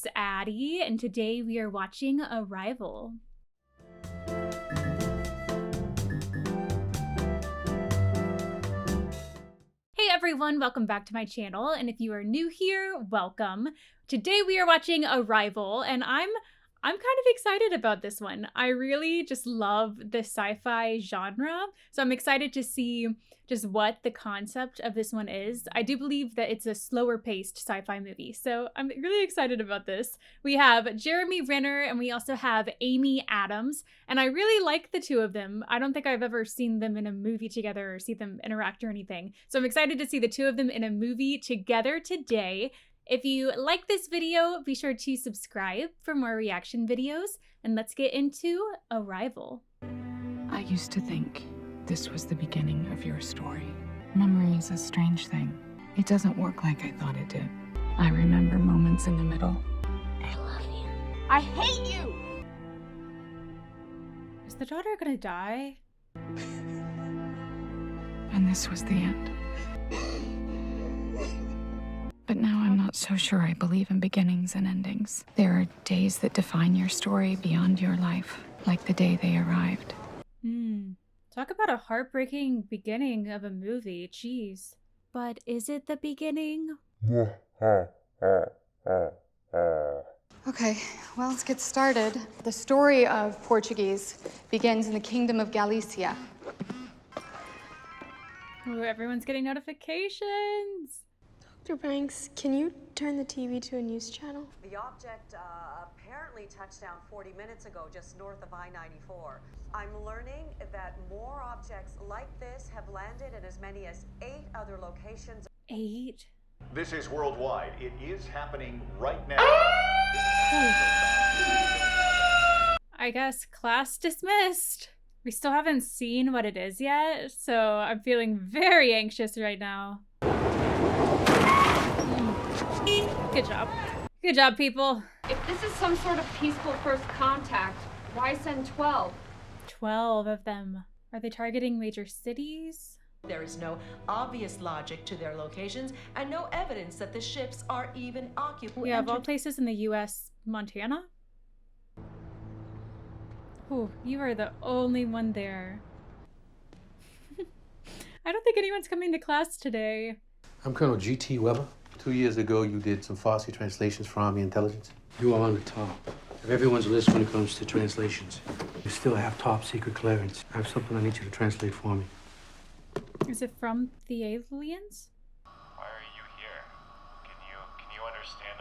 it's Addie, and today we are watching Arrival. Hey everyone, welcome back to my channel, and if you are new here, welcome. Today we are watching Arrival, and I'm kind of excited about this one. I really just love the sci-fi genre, so I'm excited to see just what the concept of this one is. I do believe that it's a slower paced sci-fi movie, so I'm really excited about this. We have Jeremy Renner and we also have Amy Adams, and I really like the two of them. I don't think I've ever seen them in a movie together or see them interact or anything, so I'm excited to see the two of them in a movie together today. If you like this video, be sure to subscribe for more reaction videos, and let's get into Arrival. I used to think this was the beginning of your story. Memory is a strange thing. It doesn't work like I thought it did. I remember moments in the middle. I love you. I hate you! Is the daughter gonna die? And this was the end. But now I'm not so sure I believe in beginnings and endings. There are days that define your story beyond your life, like the day they arrived. Talk about a heartbreaking beginning of a movie, jeez. But is it the beginning? Okay, well, let's get started. The story of Portuguese begins in the Kingdom of Galicia. Ooh, everyone's getting notifications. Dr. Banks, can you turn the TV to a news channel? The object apparently touched down 40 minutes ago just north of I-94. I'm learning that more objects like this have landed in as many as 8 other locations. 8? This is worldwide. It is happening right now. I guess class dismissed. We still haven't seen what it is yet, so I'm feeling very anxious right now. Good job. Good job, people. If this is some sort of peaceful first contact, why send 12? 12 of them. Are they targeting major cities? There is no obvious logic to their locations and no evidence that the ships are even occupied. Yeah, of all places in the US, Montana? Ooh, you are the only one there. I don't think anyone's coming to class today. I'm Colonel G.T. Weber. 2 years ago, you did some Farsi translations for Army intelligence. You are on the top of everyone's list when it comes to translations. You still have top secret clearance. I have something I need you to translate for me. Is it from the aliens? Why are you here? Can you understand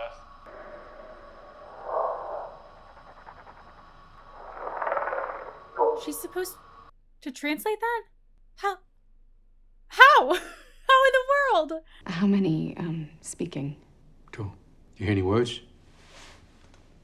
us? She's supposed to translate that? How? How in the world? How many, speaking? 2. Do you hear any words?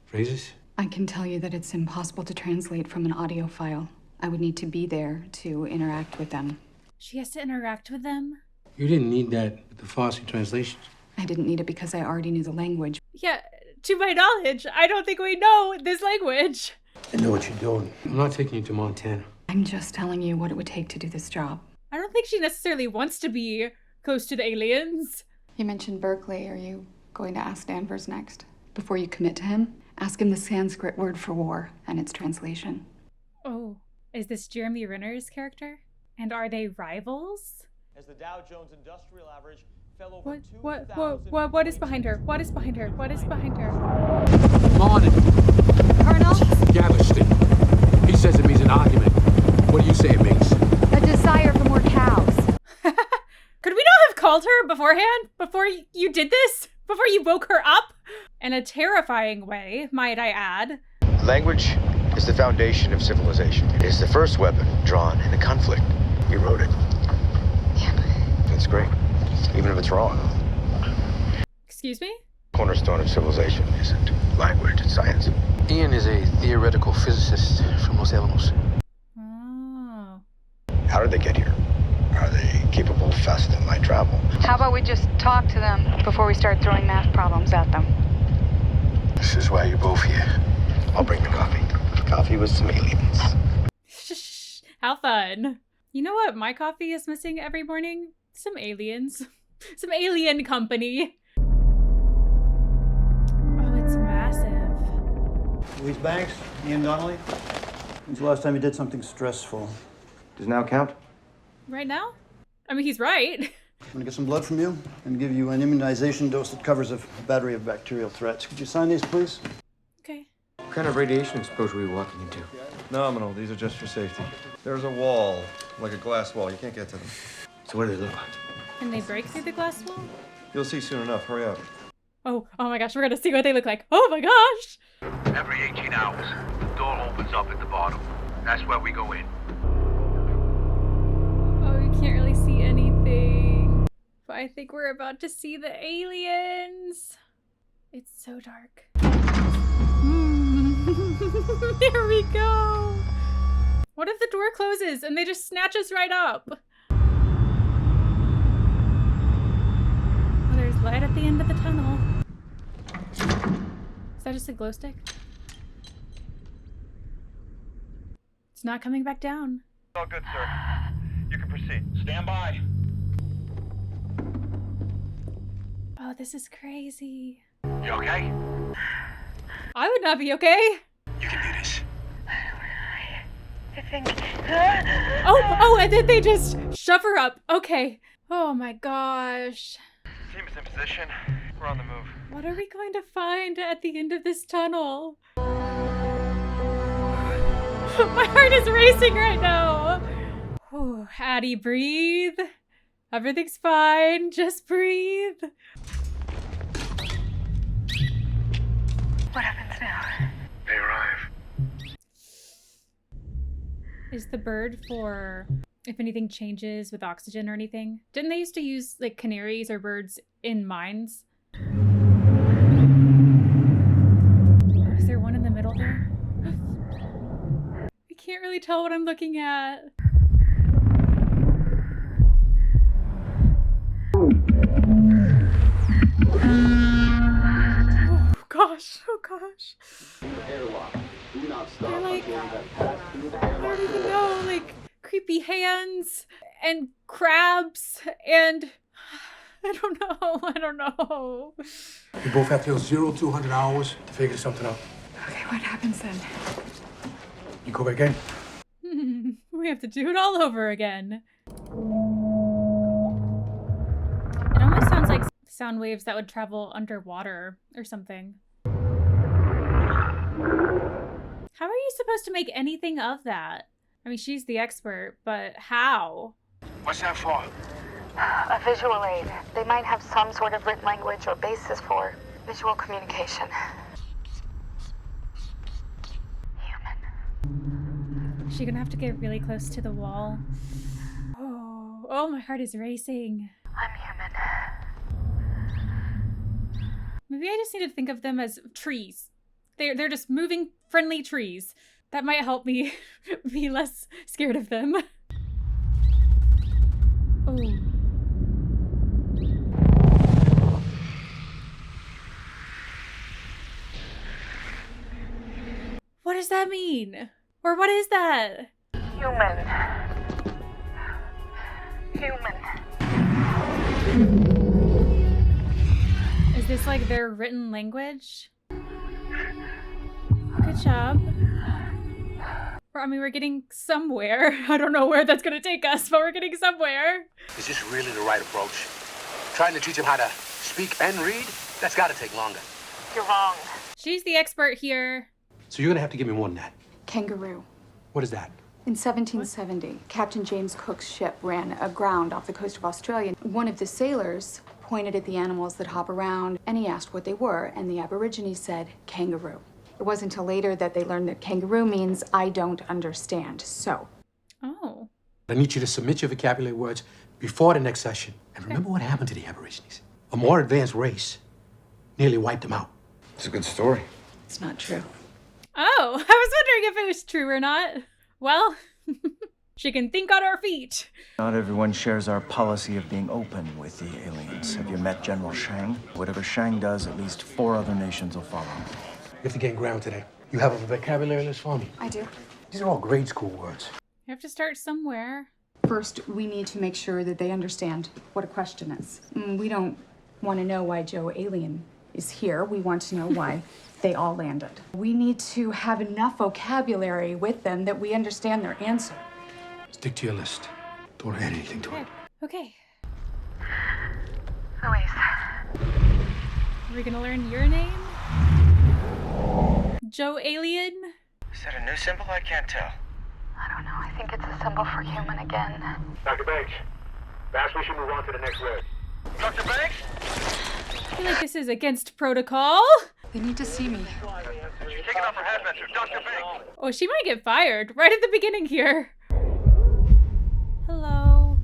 Phrases? I can tell you that it's impossible to translate from an audio file. I would need to be there to interact with them. She has to interact with them? You didn't need that with the Farsi translations. I didn't need it because I already knew the language. Yeah, to my knowledge, I don't think we know this language. I know what you're doing. I'm not taking you to Montana. I'm just telling you what it would take to do this job. I don't think she necessarily wants to be close to the aliens. You mentioned Berkeley. Are you going to ask Danvers next? Before you commit to him, ask him the Sanskrit word for war and its translation. Oh, is this Jeremy Renner's character? And are they rivals? As the Dow Jones Industrial Average fell over What is behind her? What is behind her? What is behind her? Morning. Colonel? Ghcvftw. He says it means an argument. What do you say it means? A desire for more cows. Could we not have called her beforehand? Before you did this? Before you woke her up? In a terrifying way, might I add. Language is the foundation of civilization. It is the first weapon drawn in a conflict. You wrote it. Yeah. That's great. Even if it's wrong. Excuse me? Cornerstone of civilization isn't language, it's science. Ian is a theoretical physicist from Los Alamos. Oh. How did they get here? Are they capable of fast and light travel? How about we just talk to them before we start throwing math problems at them? This is why you're both here. I'll bring the coffee. Coffee with some aliens. How fun. You know what my coffee is missing every morning? Some aliens. Some alien company. Oh, it's massive. Louise Banks, Ian Donnelly. When's the last time you did something stressful? Does now count? Right now? I mean, he's right. I'm gonna get some blood from you and give you an immunization dose that covers a battery of bacterial threats. Could you sign these, please? Okay. What kind of radiation exposure were you walking into? Nominal. These are just for safety. There's a wall, like a glass wall. You can't get to them. So what do they look like? Can they break through the glass wall? You'll see soon enough. Hurry up. Oh my gosh, we're gonna see what they look like. Oh my gosh! Every 18 hours, the door opens up at the bottom. That's where we go in. Oh, you can't really see anything. But I think we're about to see the aliens. It's so dark. There we go. What if the door closes and they just snatch us right up? Oh, there's light at the end of the tunnel. Is that just a glow stick? It's not coming back down. All good, sir. You can proceed. Stand by. Oh, this is crazy. You okay? I would not be okay. You can do this. I think. Oh, and then they just shove her up. Okay. Oh my gosh. Team is in position. We're on the move. What are we going to find at the end of this tunnel? My heart is racing right now. Oh, Addie, breathe. Everything's fine. Just breathe. What happens now? They arrive. Is the bird for if anything changes with oxygen or anything? Didn't they used to use like canaries or birds in mines? Or is there one in the middle there? I can't really tell what I'm looking at. Oh gosh. They're like, I don't even know, like creepy hands and crabs and I don't know. You both have till 0200 hours to figure something out. Okay, what happens then? You go back in. We have to do it all over again. It almost sounds like sound waves that would travel underwater or something. How are you supposed to make anything of that? I mean, she's the expert, but how? What's that for? A visual aid. They might have some sort of written language or basis for visual communication. Human. Is she gonna have to get really close to the wall? Oh, my heart is racing. I'm human. Maybe I just need to think of them as trees. They're just moving, friendly trees. That might help me be less scared of them. Oh. What does that mean? Or what is that? Human. Is this like their written language? Good job. I mean, we're getting somewhere. I don't know where that's gonna take us, but we're getting somewhere. Is this really the right approach? Trying to teach him how to speak and read? That's gotta take longer. You're wrong. She's the expert here. So you're gonna have to give me more than that. Kangaroo. What is that? In 1770, Captain James Cook's ship ran aground off the coast of Australia. One of the sailors pointed at the animals that hop around, and he asked what they were, and the Aborigines said, kangaroo. It wasn't until later that they learned that kangaroo means I don't understand, so. Oh. I need you to submit your vocabulary words before the next session. And remember what happened to the Aborigines. A more advanced race nearly wiped them out. It's a good story. It's not true. Oh, I was wondering if it was true or not. Well, she can think on her feet. Not everyone shares our policy of being open with the aliens. Have you met General Shang? Whatever Shang does, at least 4 other nations will follow. You have to gain ground today. You have a vocabulary list for me? I do. These are all grade school words. You have to start somewhere. First, we need to make sure that they understand what a question is. We don't want to know why Joe Alien is here. We want to know why they all landed. We need to have enough vocabulary with them that we understand their answer. Stick to your list. Don't add anything to it. Okay. Louise. Are we gonna learn your name? Joe Alien? Is that a new symbol? I can't tell. I don't know. I think it's a symbol for human again. Dr. Banks, perhaps we should move on to the next road. Dr. Banks? I feel like this is against protocol. They need to see me. She's taking off her headband. Dr. Banks. Oh, she might get fired right at the beginning here. Hello.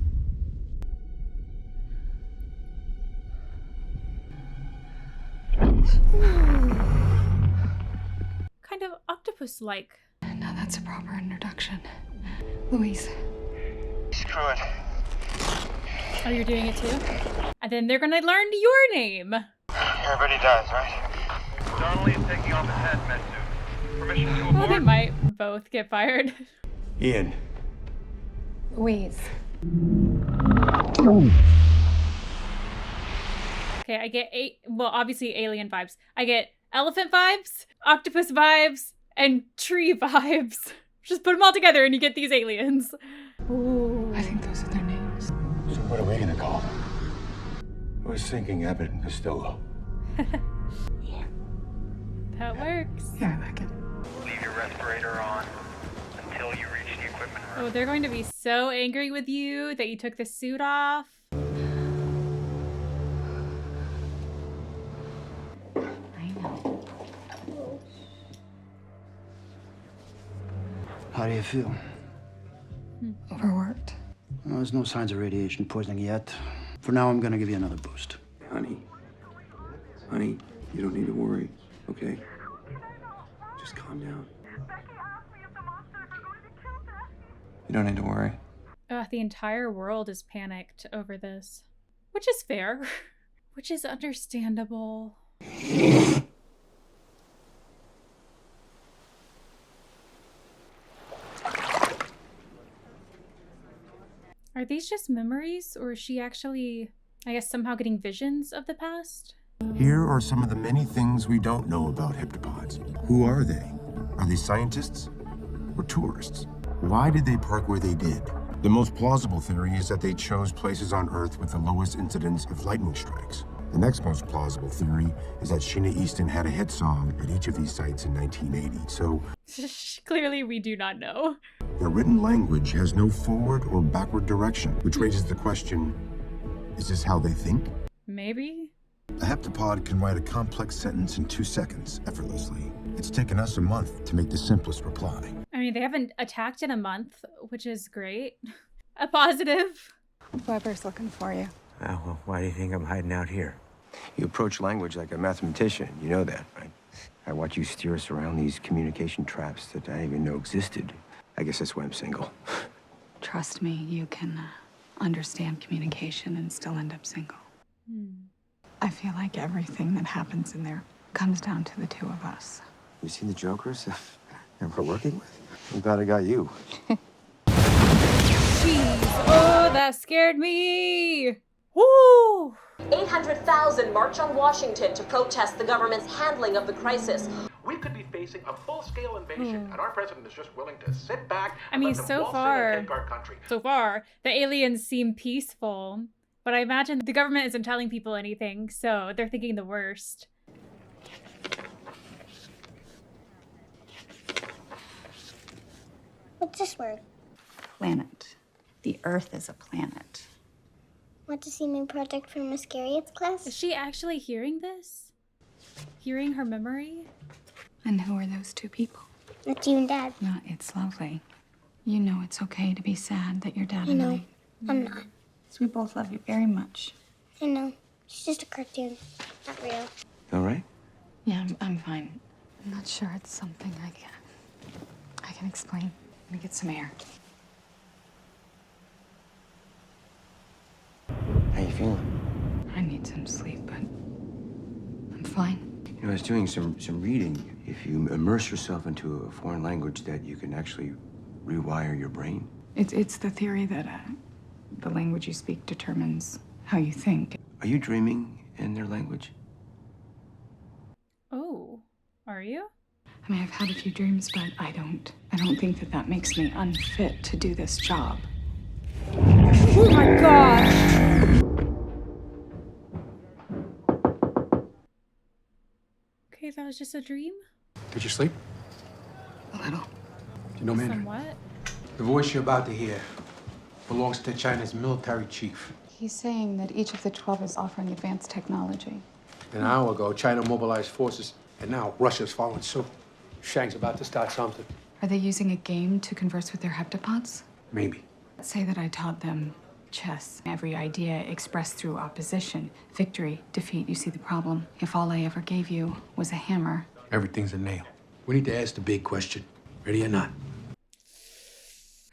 Kind of octopus-like. Now that's a proper introduction. Louise. Screw it. Oh, you're doing it too? And then they're gonna learn your name. Everybody dies, right? Donnelly is taking off his hazmat suit. Permission to Well, abort. they might both get fired. Ian. Louise. Okay, I get obviously alien vibes. I get elephant vibes, octopus vibes, and tree vibes. Just put them all together and you get these aliens. Ooh. I think those are their names. So what are we gonna call them? I was thinking Everett and Costello. That works. Yeah, I like it. Leave your respirator on until you reach the equipment room. Oh, they're going to be so angry with you that you took the suit off. I know. How do you feel? Overworked. Well, there's no signs of radiation poisoning yet. For now, I'm gonna give you another boost. Honey, you don't need to worry, okay? Just calm down. You don't need to worry. The entire world is panicked over this, which is fair, which is understandable. Are these just memories, or is she actually, I guess, somehow getting visions of the past? Here are some of the many things we don't know about heptapods. Who are they? Are they scientists or tourists? Why did they park where they did? The most plausible theory is that they chose places on Earth with the lowest incidence of lightning strikes. The next most plausible theory is that Sheena Easton had a hit song at each of these sites in 1980, so clearly we do not know. their written language has no forward or backward direction, which raises the question, is this how they think? Maybe? A heptapod can write a complex sentence in 2 seconds, effortlessly. It's taken us a month to make the simplest reply. I mean, they haven't attacked in a month, which is great. A positive. Weber's looking for you. Oh, well, why do you think I'm hiding out here? You approach language like a mathematician. You know that, right? I watch you steer us around these communication traps that I didn't even know existed. I guess that's why I'm single. Trust me, you can understand communication and still end up single. I feel like everything that happens in there comes down to the two of us. You seen the jokers that we're working with? I'm glad I got you. Jeez. Oh, that scared me. Woo! 800,000 march on Washington to protest the government's handling of the crisis. We could be facing a full-scale invasion, and our president is just willing to sit back I and mean, let them so waltz in and far, take our country. the aliens seem peaceful, but I imagine the government isn't telling people anything, so they're thinking the worst. What's this word? Planet. The Earth is a planet. Want to see my project for Miss Garriott's class? Is she actually hearing this? Hearing her memory? And who are those two people? That's you and Dad. No, it's lovely. You know it's okay to be sad that your dad I and know. I... I'm not. So we both love you very much. I know. It's just a cartoon. Not real. All right? Yeah, I'm fine. I'm not sure it's something I can explain. Let me get some air. How you feeling? I need some sleep, but I'm fine. You know, I was doing some reading. If you immerse yourself into a foreign language, that you can actually rewire your brain. It's the theory that the language you speak determines how you think. Are you dreaming in their language? Are you? I mean, I've had a few dreams, but I don't think that makes me unfit to do this job. Oh my gosh! Okay, that was just a dream? Did you sleep? A little. Do you know Mandarin? Somewhat. The voice you're about to hear belongs to China's military chief. He's saying that each of the 12 is offering advanced technology. An hour ago, China mobilized forces, and now Russia's following suit. Shang's about to start something. Are they using a game to converse with their heptapods? Maybe. Let's say that I taught them chess. Every idea expressed through opposition. Victory, defeat, you see the problem. If all I ever gave you was a hammer. Everything's a nail. We need to ask the big question. Ready or not?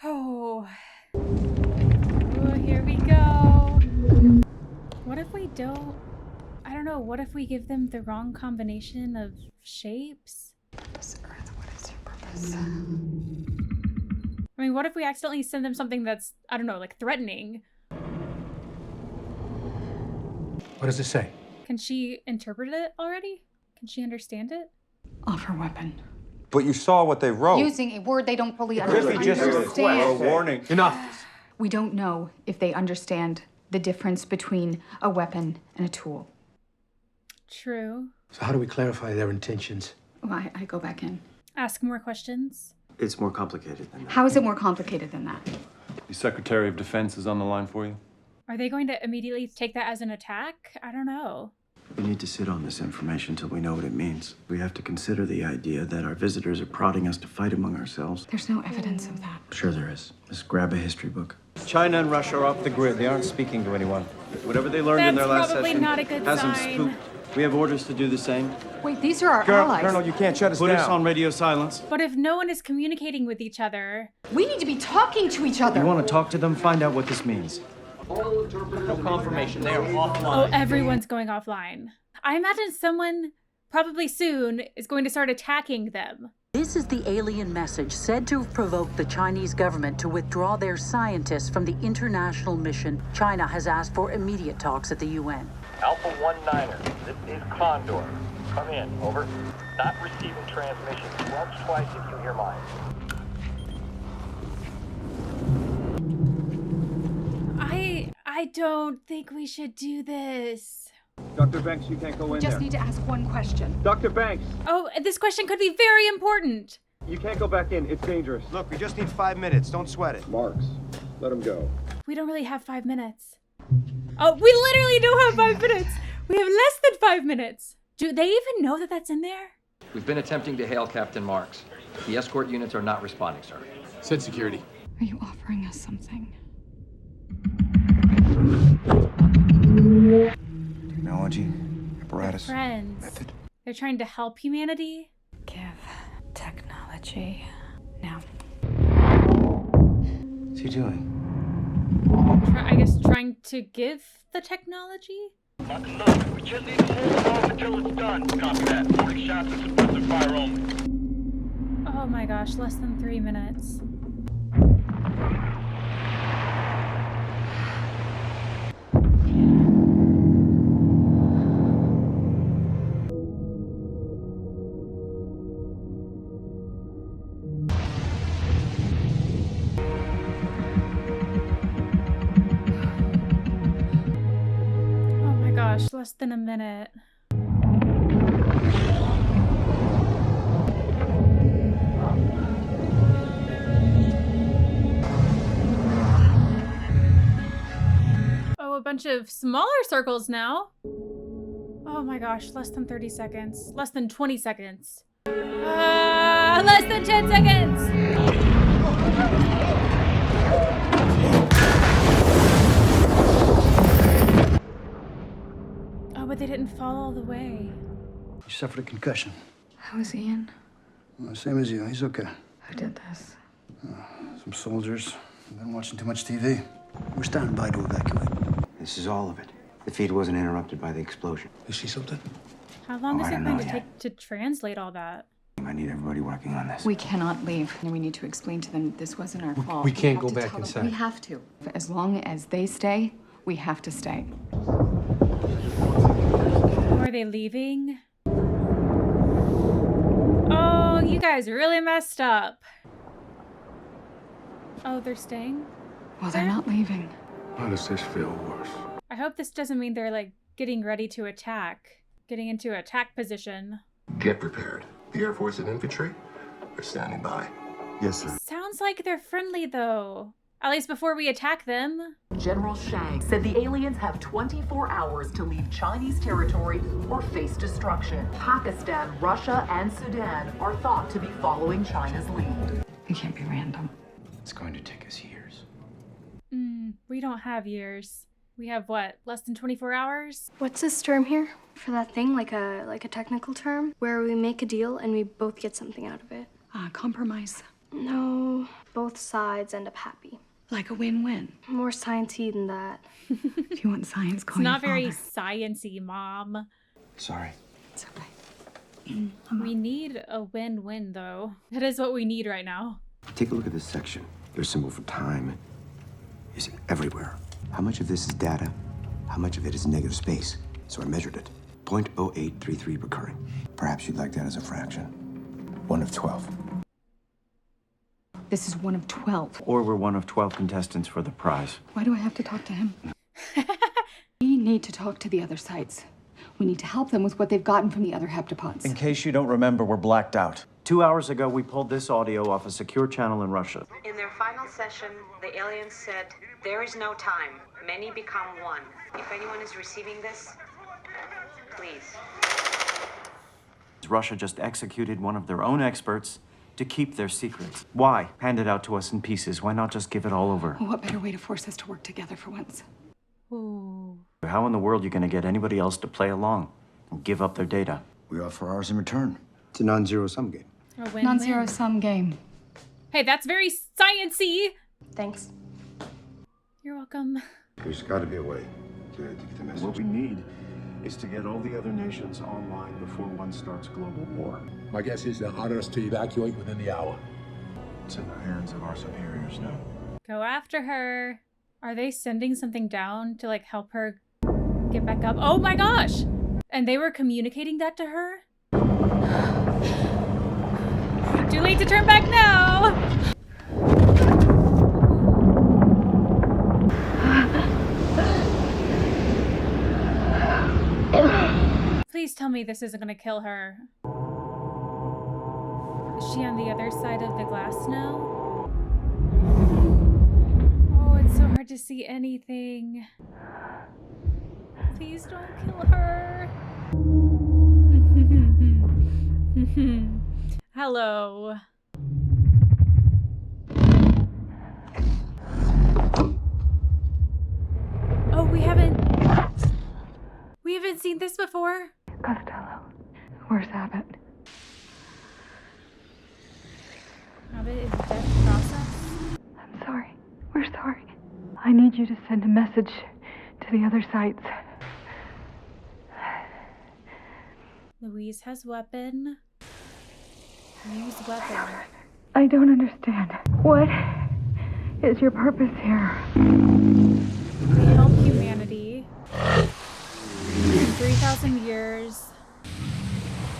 Oh. Oh, here we go. What if we don't... I don't know, what if we give them the wrong combination of shapes? This Earth, what is your purpose? I mean, what if we accidentally send them something that's, I don't know, like threatening? What does it say? Can she interpret it already? Can she understand it? Offer weapon. But you saw what they wrote. Using a word they don't fully Chrissy just understand. a warning. Enough. We don't know if they understand the difference between a weapon and a tool. True. So how do we clarify their intentions? Well, I go back in. Ask more questions. It's more complicated than that. How is it more complicated than that? The Secretary of Defense is on the line for you. Are they going to immediately take that as an attack? I don't know. We need to sit on this information until we know what it means. We have to consider the idea that our visitors are prodding us to fight among ourselves. There's no evidence of that. Sure there is. Just grab a history book. China and Russia are off the grid. They aren't speaking to anyone. Whatever they learned in their last That's probably session not a good has them sign. spooked. We have orders to do the same. Wait, these are our allies. Colonel, you can't shut us Put down. us on radio silence. But if no one is communicating with each other... We need to be talking to each other. You want to talk to them? Find out what this means. No confirmation. They are offline. Oh, everyone's going offline. I imagine someone, probably soon, is going to start attacking them. This is the alien message said to have provoked the Chinese government to withdraw their scientists from the international mission. China has asked for immediate talks at the UN. Alpha 19er, this is Condor. Come in, over. Not receiving transmission. Once, twice if you hear mine. I don't think we should do this. Dr. Banks, you can't go in Just there. need to ask one question. Dr. Banks, Oh, this question could be very important. you can't go back in. It's dangerous. Look, we just need 5 minutes. Don't sweat it. Marks, let him go. We don't really have 5 minutes. Oh, we literally don't have 5 minutes. We have less than 5 minutes. Do they even know that that's in there? We've been attempting to hail Captain Marks. The escort units are not responding, sir. Said security. Are you offering us something? Technology, apparatus, Friends. method. They're trying to help humanity. Give technology now. What's he doing? I guess trying to give the technology? Look, we just need to hold off until it's done. Copy that. 40 shots of suppressive fire only. Oh my gosh, less than 3 minutes. Less than a minute. Oh, a bunch of smaller circles now. Oh my gosh, less than 30 seconds. Less than 20 seconds. Less than 10 seconds! But they didn't fall all the way. He suffered a concussion. How is Ian? Well, same as you. He's okay. Who did this? Some soldiers. Been watching too much TV. We're standing by to evacuate. This is all of it. The feed wasn't interrupted by the explosion. You see something? How long is I it don't going know to yet. take to translate all that? I need everybody working on this. We cannot leave. And we need to explain to them that this wasn't our fault. we can't have go to back tell them. inside. We have to. As long as they stay, we have to stay. Are they leaving? You guys really messed up. Oh, they're staying? Well, they're not leaving. Why does this feel worse? I hope this doesn't mean they're like getting ready to attack. Getting into attack position. Get prepared. The Air Force and infantry are standing by. Yes, sir. Sounds like they're friendly though. At least before we attack them. General Shang said the aliens have 24 hours to leave Chinese territory or face destruction. Pakistan, Russia, and Sudan are thought to be following China's lead. It can't be random. It's going to take us years. We don't have years. We have what, less than 24 hours? What's this term here for that thing, like a technical term, where we make a deal and we both get something out of it? Compromise. No, both sides end up happy. Like a win-win. More science-y than that. If you want science, call It's not your very father. science-y, Mom. Sorry. It's okay. We need a win-win, though. That is what we need right now. Take a look at this section. Your symbol for time is everywhere. How much of this is data? How much of it is negative space? So I measured it. 0.0833 recurring. Perhaps you'd like that as a fraction. 1 of 12. This is 1 of 12. Or we're 1 of 12 contestants for the prize. Why do I have to talk to him? We need to talk to the other sites. We need to help them with what they've gotten from the other heptapods. In case you don't remember, we're blacked out. 2 hours ago, we pulled this audio off a secure channel in Russia. In their final session, the aliens said, "There is no time. Many become one." If anyone is receiving this, please. Russia just executed one of their own experts to keep their secrets. Why hand it out to us in pieces? Why not just give it all over? What better way to force us to work together for once? Ooh. How in the world are you going to get anybody else to play along and give up their data? We offer ours in return. It's a non-zero sum game. A win-win. Non-zero sum game. Hey, that's very science-y. Thanks. You're welcome. There's got to be a way to get the message. What we need is to get all the other nations online before one starts global war. My guess is they'll order us to evacuate within the hour. It's in the hands of our superiors now. Go after her. Are they sending something down to like help her get back up? Oh my gosh! And they were communicating that to her? Too late to turn back now! Please tell me this isn't gonna kill her. Is she on the other side of the glass now? Oh, it's so hard to see anything. Please don't kill her. Hello. Oh, we haven't seen this before. Costello, where's Abbott? Abbott is death process. I'm sorry. We're sorry. I need you to send a message to the other sites. Louise has weapon. Use weapon. I don't understand. What is your purpose here? We help humanity. In 3,000 years,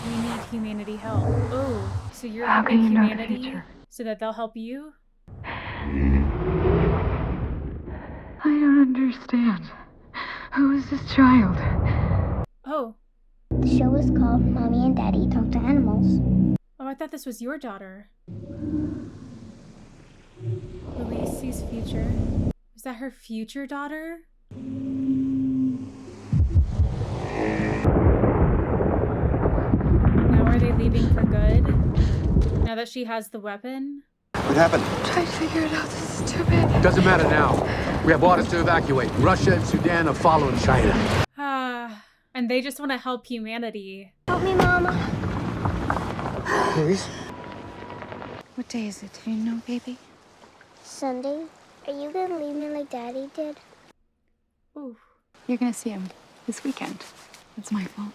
we need humanity help. Oh, so you're How helping can you know the humanity future? so that they'll help you? I don't understand. Who is this child? Oh. The show is called Mommy and Daddy Talk to Animals. Oh, I thought this was your daughter. Louise sees future. Is that her future daughter? Now are they leaving for good? Now that she has the weapon? What happened? Try to figure it out. This is too big. Doesn't matter now. We have orders to evacuate. Russia and Sudan are following China. And they just want to help humanity. Help me, Mama. Please? What day is it? Do you know, baby? Sunday. Are you gonna leave me like Daddy did? Ooh. You're gonna see him this weekend. It's my fault.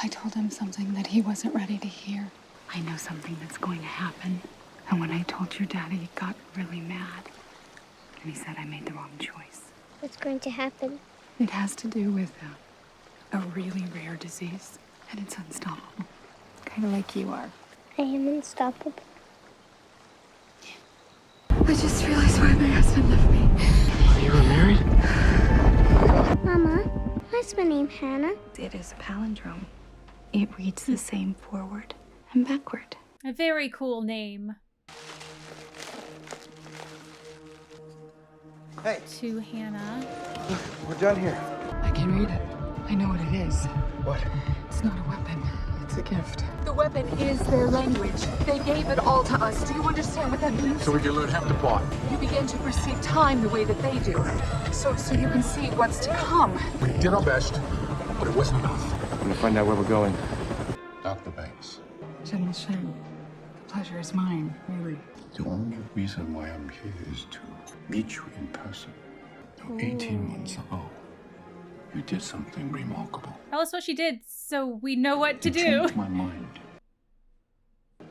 I told him something that he wasn't ready to hear. I know something that's going to happen. And when I told your daddy, he got really mad. And he said I made the wrong choice. What's going to happen? It has to do with a really rare disease. And it's unstoppable. Kind of like you are. I am unstoppable. I just realized why my husband left me. You were married? Mama, what's my name, Hannah? It is a palindrome. It reads the same forward and backward. A very cool name. Hey. To Hannah. Look, we're done here. I can read it. I know what it is. What? It's not a weapon. It's a gift. The weapon is their language. They gave it all to us. Do you understand what that means? So we can learn heptapod. You begin to perceive time the way that they do. So you can see what's to come. We did our best, but it wasn't enough. I'm gonna find out where we're going. Dr. Banks, General Shang, the pleasure is mine, really. the only reason why I'm here is to meet you in person. Now, 18 months ago, you did something remarkable. Tell us what she did so we know what to You do. changed my mind.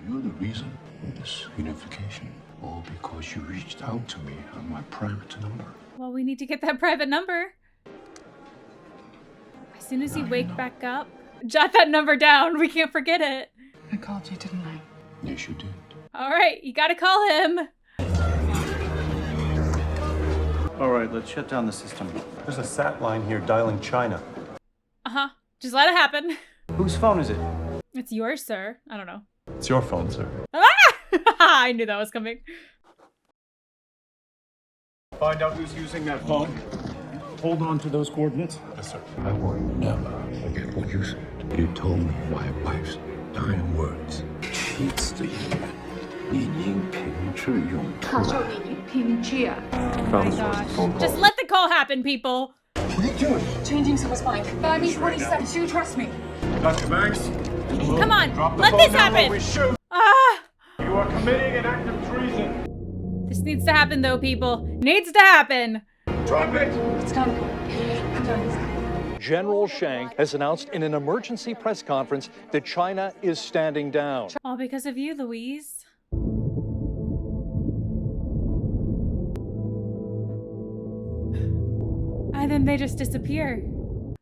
You're the reason for this unification. All because you reached out to me on my private number. Well, we need to get that private number. As soon as you wake back up, jot that number down. We can't forget it. I called you, didn't I? Yes, you did. All right, you gotta call him. All right, let's shut down the system. There's a sat line here dialing China. Uh-huh. Just let it happen. Whose phone is it? It's yours, sir. I don't know. It's your phone, sir. Ah! I knew that was coming. Find out who's using that phone. Hold on to those coordinates. Yes, sir. I will never forget what you said. You told me my wife's dying words. Cheats the union. 你应凭之用。他说你凭借。Oh my gosh. Just let the call happen, people. What are you doing? Changing someone's mind. That means what he said. Do you trust me? Dr. Banks. Come on, Drop the let phone this down happen. or we shoot. Ah! You are committing an act of treason. This needs to happen, though, people. Needs to happen. Drop it. It's done. I'm done. General Shang has announced in an emergency press conference that China is standing down. All because of you, Louise. And then they just disappear.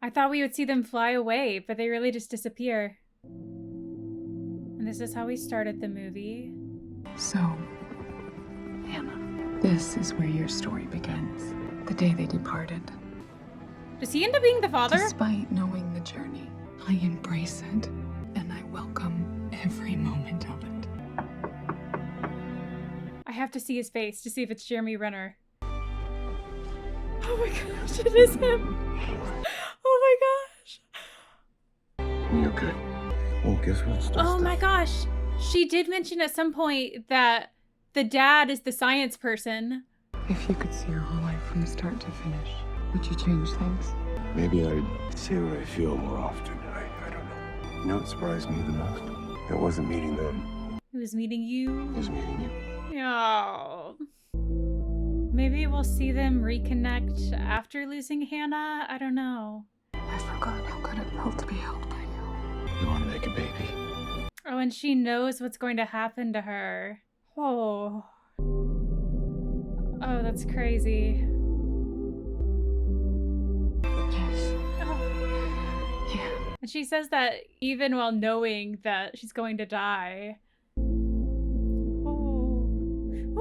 I thought we would see them fly away, but they really just disappear. And this is how we started the movie. So, Hannah, this is where your story begins. The day they departed. Does he end up being the father? Despite knowing the journey, I embrace it, and I welcome every moment of it. I have to see his face to see if it's Jeremy Renner. Oh my gosh, it is him. Oh my gosh. You okay? Well, guess what's Oh my gosh. She did mention at some point that the dad is the science person. If you could see your whole life from start to finish, would you change things? Maybe I'd say what I feel more often. I don't know. You know what surprised me the most? It wasn't meeting them. It was meeting you. It was meeting you. Oh. Maybe we'll see them reconnect after losing Hannah? I don't know. I forgot how good it felt to be held by you. You want to make a baby? Oh, and she knows what's going to happen to her. Oh. Oh, that's crazy. Yes. Oh. Yeah. And she says that even while knowing that she's going to die.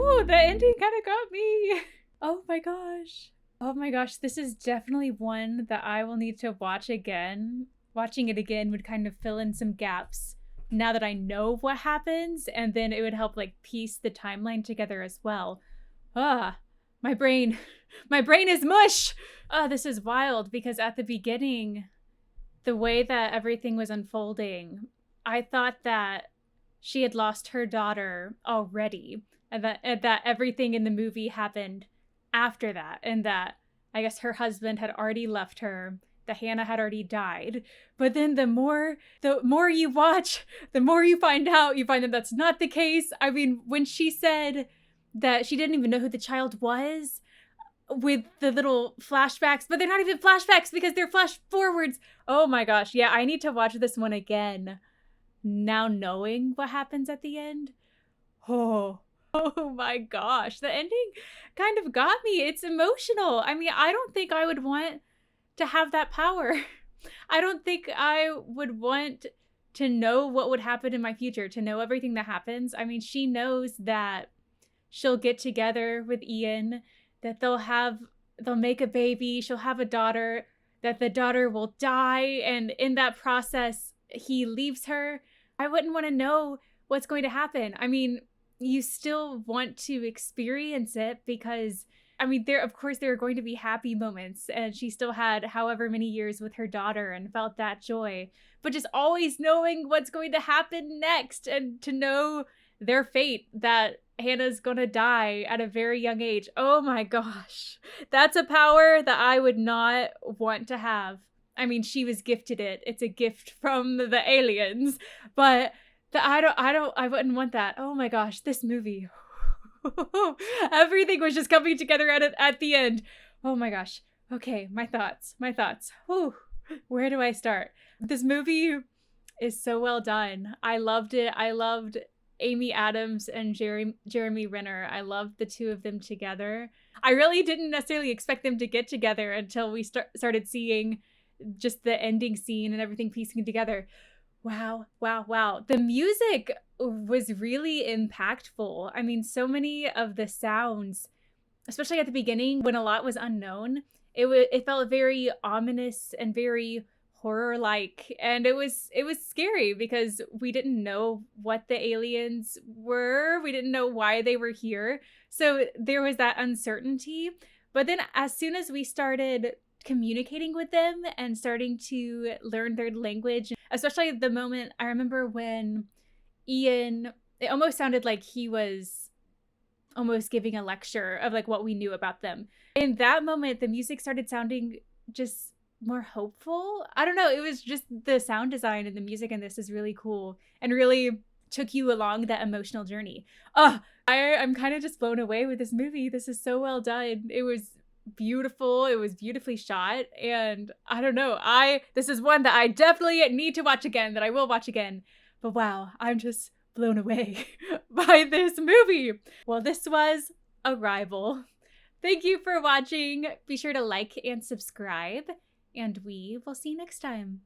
Oh, the ending kind of got me. Oh my gosh. Oh my gosh, this is definitely one that I will need to watch again. Watching it again would kind of fill in some gaps now that I know what happens, and then it would help like piece the timeline together as well. Ah, my brain is mush. This is wild because at the beginning, the way that everything was unfolding, I thought that she had lost her daughter already. And that everything in the movie happened after that. And that I guess her husband had already left her. That Hannah had already died. But then the more you watch, the more you find out. You find that that's not the case. I mean, when she said that she didn't even know who the child was with the little flashbacks. But they're not even flashbacks because they're flash forwards. Oh my gosh. Yeah, I need to watch this one again. Now knowing what happens at the end. Oh my gosh, the ending kind of got me. It's emotional. I mean, I don't think I would want to have that power. I don't think I would want to know what would happen in my future, to know everything that happens. I mean, she knows that she'll get together with Ian, that they'll make a baby, she'll have a daughter, that the daughter will die, and in that process, he leaves her. I wouldn't want to know what's going to happen. I mean, you still want to experience it because, I mean, there are going to be happy moments, and she still had however many years with her daughter and felt that joy, but just always knowing what's going to happen next and to know their fate, that Hannah's gonna die at a very young age. Oh my gosh. That's a power that I would not want to have. I mean, she was gifted it. It's a gift from the aliens, but I wouldn't want that. Oh my gosh, this movie. Everything was just coming together at the end. Oh my gosh. Okay, my thoughts. Whew. Where do I start? This movie is so well done. I loved it. I loved Amy Adams and Jeremy Renner. I loved the two of them together. I really didn't necessarily expect them to get together until we started seeing just the ending scene and everything piecing together. Wow. The music was really impactful. I mean, so many of the sounds, especially at the beginning when a lot was unknown, it felt very ominous and very horror-like, and it was scary because we didn't know what the aliens were. We didn't know why they were here. So there was that uncertainty. But then as soon as we started communicating with them and starting to learn their language, especially the moment I remember when Ian, it almost sounded like he was almost giving a lecture of like what we knew about them. In that moment, the music started sounding just more hopeful. I don't know. It was just the sound design and the music in this is really cool and really took you along that emotional journey. I'm kind of just blown away with this movie. This is so well done. It was beautiful. It was beautifully shot. And I don't know. This is one that I definitely need to watch again, that I will watch again. But wow, I'm just blown away by this movie. Well, this was Arrival. Thank you for watching. Be sure to like and subscribe. And we will see you next time.